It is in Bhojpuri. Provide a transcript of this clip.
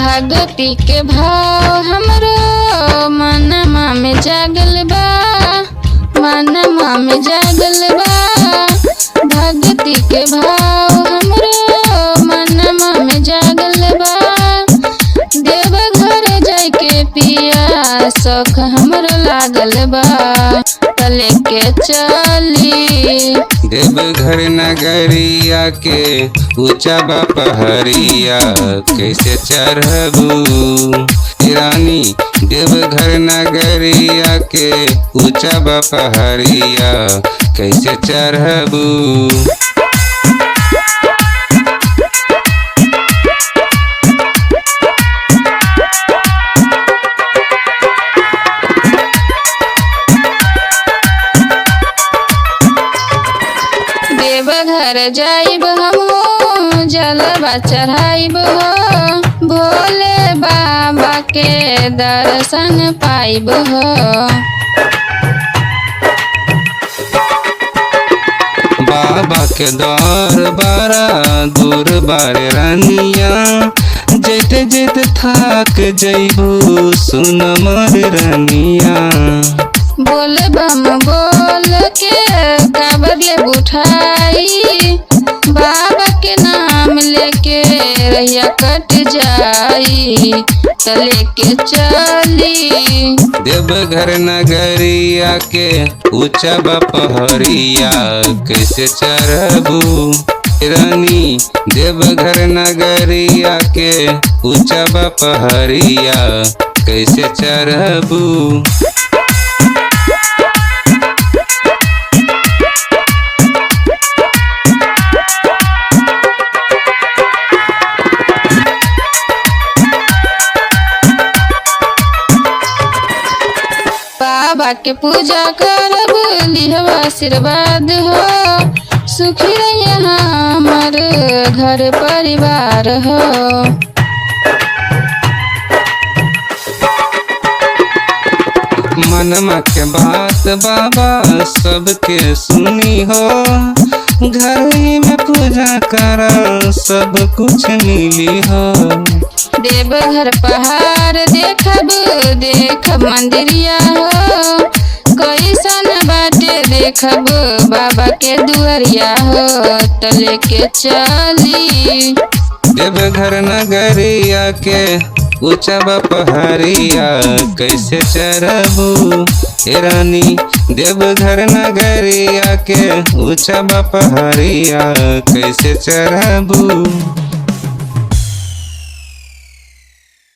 भगती के भाव हमरो मनमा में जागल बा, मनमा में जागल बा। भगती के भाव हमरो मनमा में जागल बा। देवघर जाय के पिया शौक हमरो लागल बा, तले के चली देवघर नगरिया के ऊंचा बा पहरिया कैसे चढ़बू रानी। देवघर नगरिया के ऊंचा बा पहरिया कैसे चढ़बू। देवघर जाइब हमहू जलवा चढ़ाइब हो, भोले बाबा के दर्शन पाइब हो। बाबा के द्वार बड़ा दूर बारे रानिया, जैते जैते थाक जइबू सुन मोर रानिया। बोल बम बोल के कावड़िया उठाई, बाबा के नाम लेके रहिया कट जाई, तले के चली देवघर नगरिया के ऊंचा बा पहरिया कैसे चढ़बू रानी। देवघर नगरिया के ऊंचा बा पहरिया कैसे चढ़बू। बाबा के पूजा करब लिहब आशीर्वाद हो, सुखी रहिए हमर घर परिवार हो। मनमा के बात बाबा सबके सुनी हो, घर ही में पूजा कर सब कुछ मिली हो। देवघर पहाड़ देखब देखब मंदिरिया हो, कैसन बाटे देखब बाबा के दुआरिया हो, तले के चली देवघर नगरिया के ऊंचा बा पहरिया कैसे चढ़बू रानी। देवघर नगरिया के ऊंचा बा पहरिया कैसे चढ़बू।